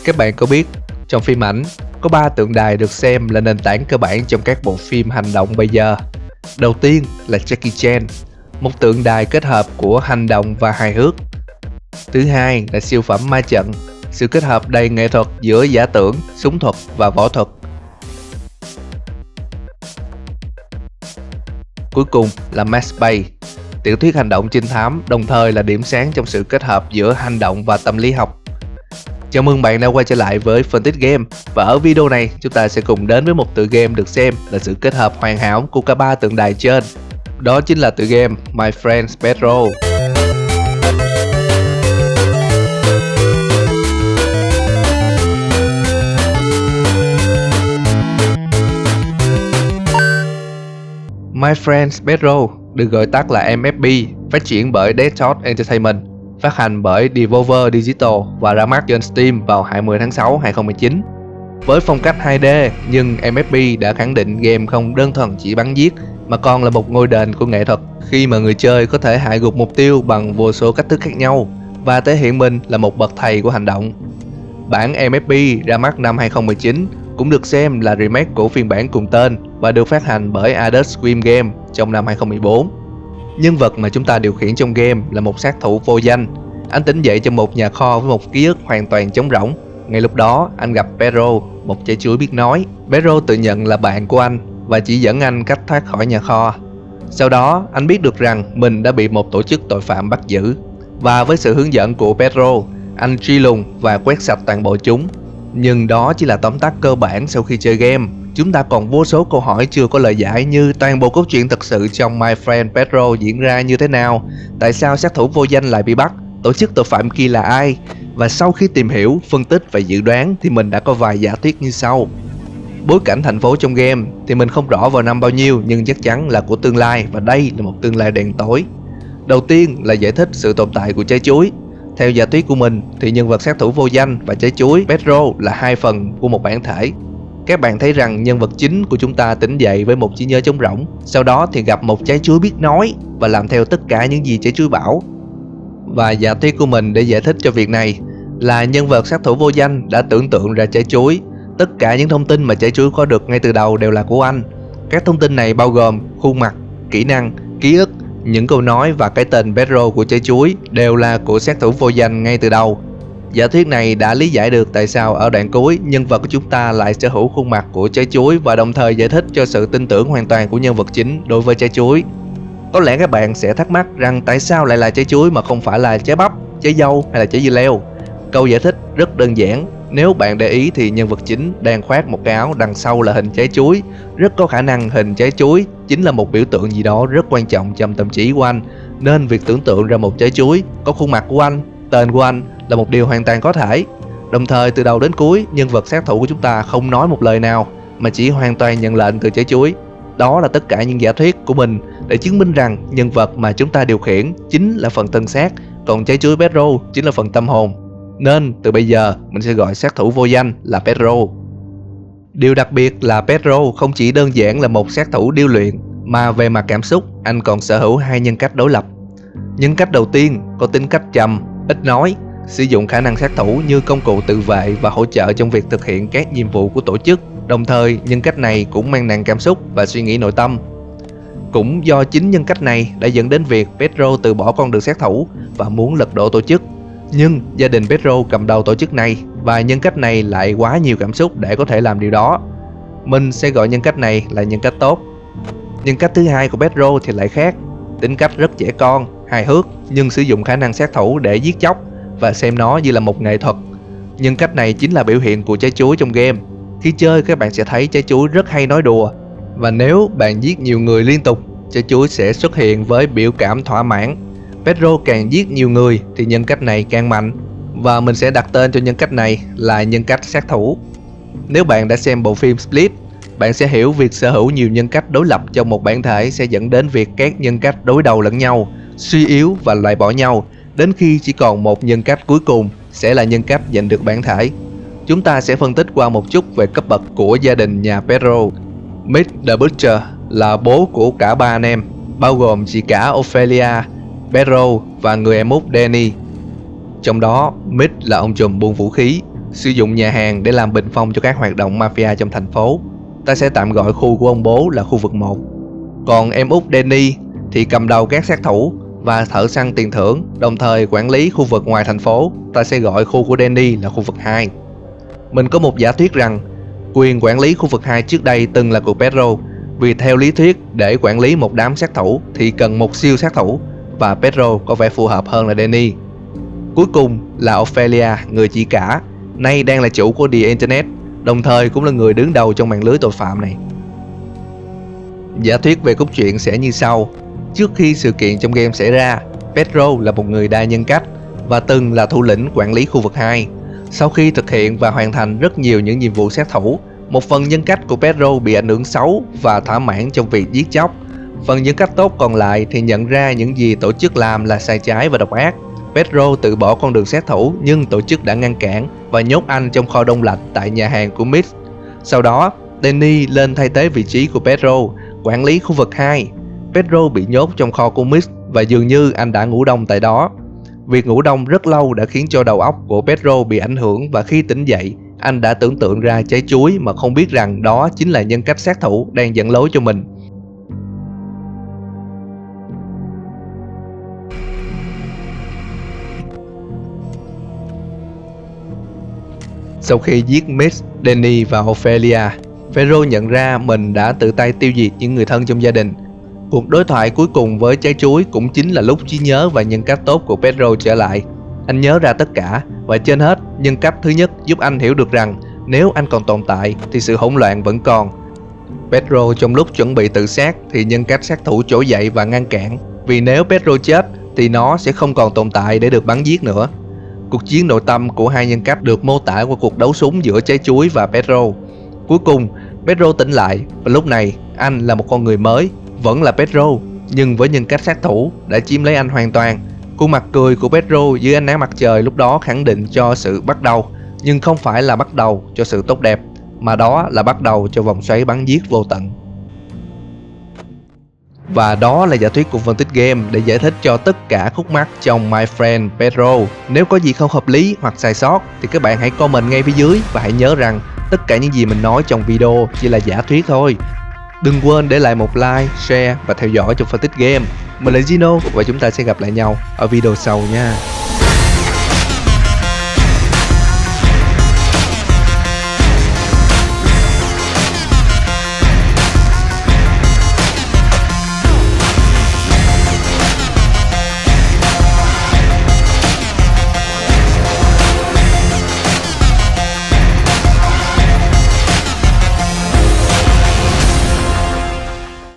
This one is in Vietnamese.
Các bạn có biết, trong phim ảnh, có 3 tượng đài được xem là nền tảng cơ bản trong các bộ phim hành động bây giờ. Đầu tiên là Jackie Chan, một tượng đài kết hợp của hành động và hài hước. Thứ hai là siêu phẩm ma trận, sự kết hợp đầy nghệ thuật giữa giả tưởng, súng thuật và võ thuật. Cuối cùng là Max Payne, tiểu thuyết hành động trinh thám đồng thời là điểm sáng trong sự kết hợp giữa hành động và tâm lý học. Chào mừng bạn đã quay trở lại với Phân tích Game, và ở video này chúng ta sẽ cùng đến với một tựa game được xem là sự kết hợp hoàn hảo của cả 3 tượng đài trên. Đó chính là tựa game My Friend Pedro. My Friend Pedro được gọi tắt là MFP, phát triển bởi Desktop Entertainment, phát hành bởi Devolver Digital và ra mắt trên Steam vào 20 tháng 6 2019. Với phong cách 2D, nhưng MFP đã khẳng định game không đơn thuần chỉ bắn giết mà còn là một ngôi đền của nghệ thuật, khi mà người chơi có thể hạ gục mục tiêu bằng vô số cách thức khác nhau và thể hiện mình là một bậc thầy của hành động. Bản MFP ra mắt năm 2019 cũng được xem là remake của phiên bản cùng tên và được phát hành bởi Adult Swim Game trong năm 2014. Nhân vật mà chúng ta điều khiển trong game là một sát thủ vô danh. Anh tỉnh dậy trong một nhà kho với một ký ức hoàn toàn trống rỗng. Ngay lúc đó, anh gặp Pedro, một trái chuối biết nói. Pedro tự nhận là bạn của anh và chỉ dẫn anh cách thoát khỏi nhà kho. Sau đó, anh biết được rằng mình đã bị một tổ chức tội phạm bắt giữ. Và với sự hướng dẫn của Pedro, anh truy lùng và quét sạch toàn bộ chúng. Nhưng đó chỉ là tóm tắt cơ bản sau khi chơi game. Chúng ta còn vô số câu hỏi chưa có lời giải, như toàn bộ cốt truyện thực sự trong My Friend Pedro diễn ra như thế nào, tại sao sát thủ vô danh lại bị bắt, tổ chức tội phạm kia là ai. Và sau khi tìm hiểu, phân tích và dự đoán thì mình đã có vài giả thuyết như sau. Bối cảnh thành phố trong game thì mình không rõ vào năm bao nhiêu, nhưng chắc chắn là của tương lai, và đây là một tương lai đen tối. Đầu tiên là giải thích sự tồn tại của trái chuối. Theo giả thuyết của mình thì nhân vật sát thủ vô danh và trái chuối Pedro là hai phần của một bản thể. Các bạn thấy rằng nhân vật chính của chúng ta tỉnh dậy với một trí nhớ trống rỗng, sau đó thì gặp một trái chuối biết nói và làm theo tất cả những gì trái chuối bảo. Và giả thuyết của mình để giải thích cho việc này là nhân vật sát thủ vô danh đã tưởng tượng ra trái chuối. Tất cả những thông tin mà trái chuối có được ngay từ đầu đều là của anh. Các thông tin này bao gồm khuôn mặt, kỹ năng, ký ức, những câu nói và cái tên Pedro của trái chuối đều là của sát thủ vô danh ngay từ đầu. Giả thuyết này đã lý giải được tại sao ở đoạn cuối nhân vật của chúng ta lại sở hữu khuôn mặt của trái chuối, và đồng thời giải thích cho sự tin tưởng hoàn toàn của nhân vật chính đối với trái chuối. Có lẽ các bạn sẽ thắc mắc rằng tại sao lại là trái chuối mà không phải là trái bắp, trái dâu hay là trái dưa leo. Câu giải thích rất đơn giản. Nếu bạn để ý thì nhân vật chính đang khoác một cái áo đằng sau là hình trái chuối. Rất có khả năng hình trái chuối chính là một biểu tượng gì đó rất quan trọng trong tâm trí của anh, nên việc tưởng tượng ra một trái chuối có khuôn mặt của anh, tên của anh là một điều hoàn toàn có thể. Đồng thời từ đầu đến cuối, nhân vật sát thủ của chúng ta không nói một lời nào mà chỉ hoàn toàn nhận lệnh từ trái chuối. Đó là tất cả những giả thuyết của mình để chứng minh rằng nhân vật mà chúng ta điều khiển chính là phần thân xác, còn trái chuối Pedro chính là phần tâm hồn. Nên từ bây giờ mình sẽ gọi sát thủ vô danh là Pedro. Điều đặc biệt là Pedro không chỉ đơn giản là một sát thủ điêu luyện, mà về mặt cảm xúc anh còn sở hữu hai nhân cách đối lập. Nhân cách đầu tiên có tính cách trầm, ít nói, sử dụng khả năng sát thủ như công cụ tự vệ và hỗ trợ trong việc thực hiện các nhiệm vụ của tổ chức. Đồng thời nhân cách này cũng mang nặng cảm xúc và suy nghĩ nội tâm. Cũng do chính nhân cách này đã dẫn đến việc Pedro từ bỏ con đường sát thủ và muốn lật đổ tổ chức. Nhưng gia đình Pedro cầm đầu tổ chức này, và nhân cách này lại quá nhiều cảm xúc để có thể làm điều đó. Mình sẽ gọi nhân cách này là nhân cách tốt. Nhân cách thứ hai của Pedro thì lại khác. Tính cách rất trẻ con, hài hước, nhưng sử dụng khả năng sát thủ để giết chóc và xem nó như là một nghệ thuật. Nhân cách này chính là biểu hiện của trái chuối trong game. Khi chơi các bạn sẽ thấy trái chuối rất hay nói đùa, và nếu bạn giết nhiều người liên tục, trái chuối sẽ xuất hiện với biểu cảm thỏa mãn. Pedro càng giết nhiều người thì nhân cách này càng mạnh, và mình sẽ đặt tên cho nhân cách này là nhân cách sát thủ. Nếu bạn đã xem bộ phim Split, bạn sẽ hiểu việc sở hữu nhiều nhân cách đối lập trong một bản thể sẽ dẫn đến việc các nhân cách đối đầu lẫn nhau, suy yếu và loại bỏ nhau, đến khi chỉ còn một nhân cách cuối cùng sẽ là nhân cách giành được bản thể. Chúng ta sẽ phân tích qua một chút về cấp bậc của gia đình nhà Pedro. Mitch the Butcher là bố của cả ba anh em, bao gồm chị cả Ophelia, Pedro và người em út Danny. Trong đó, Mitch là ông trùm buôn vũ khí, sử dụng nhà hàng để làm bình phong cho các hoạt động mafia trong thành phố. Ta sẽ tạm gọi khu của ông bố là khu vực 1. Còn em út Danny thì cầm đầu các sát thủ và thợ săn tiền thưởng, đồng thời quản lý khu vực ngoài thành phố. Ta sẽ gọi khu của Danny là khu vực 2. Mình có một giả thuyết rằng quyền quản lý khu vực 2 trước đây từng là của Pedro, vì theo lý thuyết để quản lý một đám sát thủ thì cần một siêu sát thủ, và Pedro có vẻ phù hợp hơn là Danny. Cuối cùng là Ophelia, người chị cả, nay đang là chủ của The Internet, đồng thời cũng là người đứng đầu trong mạng lưới tội phạm này. Giả thuyết về cốt truyện sẽ như sau. Trước khi sự kiện trong game xảy ra, Pedro là một người đa nhân cách và từng là thủ lĩnh quản lý khu vực 2. Sau khi thực hiện và hoàn thành rất nhiều những nhiệm vụ sát thủ, một phần nhân cách của Pedro bị ảnh hưởng xấu và thỏa mãn trong việc giết chóc. Phần nhân cách tốt còn lại thì nhận ra những gì tổ chức làm là sai trái và độc ác. Pedro tự bỏ con đường sát thủ, nhưng tổ chức đã ngăn cản và nhốt anh trong kho đông lạnh tại nhà hàng của Mitch. Sau đó, Danny lên thay thế vị trí của Pedro, quản lý khu vực 2. Pedro bị nhốt trong kho của Mitch và dường như anh đã ngủ đông tại đó. Việc ngủ đông rất lâu đã khiến cho đầu óc của Pedro bị ảnh hưởng, và khi tỉnh dậy, anh đã tưởng tượng ra trái chuối mà không biết rằng đó chính là nhân cách sát thủ đang dẫn lối cho mình. Sau khi giết Mitch, Danny và Ophelia, Pedro nhận ra mình đã tự tay tiêu diệt những người thân trong gia đình. Cuộc đối thoại cuối cùng với trái chuối cũng chính là lúc trí nhớ và nhân cách tốt của Pedro trở lại. Anh nhớ ra tất cả, và trên hết, nhân cách thứ nhất giúp anh hiểu được rằng nếu anh còn tồn tại thì sự hỗn loạn vẫn còn. Pedro trong lúc chuẩn bị tự sát thì nhân cách sát thủ trỗi dậy và ngăn cản, vì nếu Pedro chết thì nó sẽ không còn tồn tại để được bắn giết nữa. Cuộc chiến nội tâm của hai nhân cách được mô tả qua cuộc đấu súng giữa trái chuối và Pedro. Cuối cùng, Pedro tỉnh lại, và lúc này anh là một con người mới, vẫn là Pedro, nhưng với nhân cách sát thủ đã chiếm lấy anh hoàn toàn. Khuôn mặt cười của Pedro dưới ánh nắng mặt trời lúc đó khẳng định cho sự bắt đầu, nhưng không phải là bắt đầu cho sự tốt đẹp, mà đó là bắt đầu cho vòng xoáy bắn giết vô tận. Và đó là giả thuyết của phân tích game để giải thích cho tất cả khúc mắc trong My Friend Pedro. Nếu có gì không hợp lý hoặc sai sót thì các bạn hãy comment ngay phía dưới, và hãy nhớ rằng tất cả những gì mình nói trong video chỉ là giả thuyết thôi. Đừng quên để lại một like, share và theo dõi trong phân tích game. Mình là Gino và chúng ta sẽ gặp lại nhau ở video sau nha.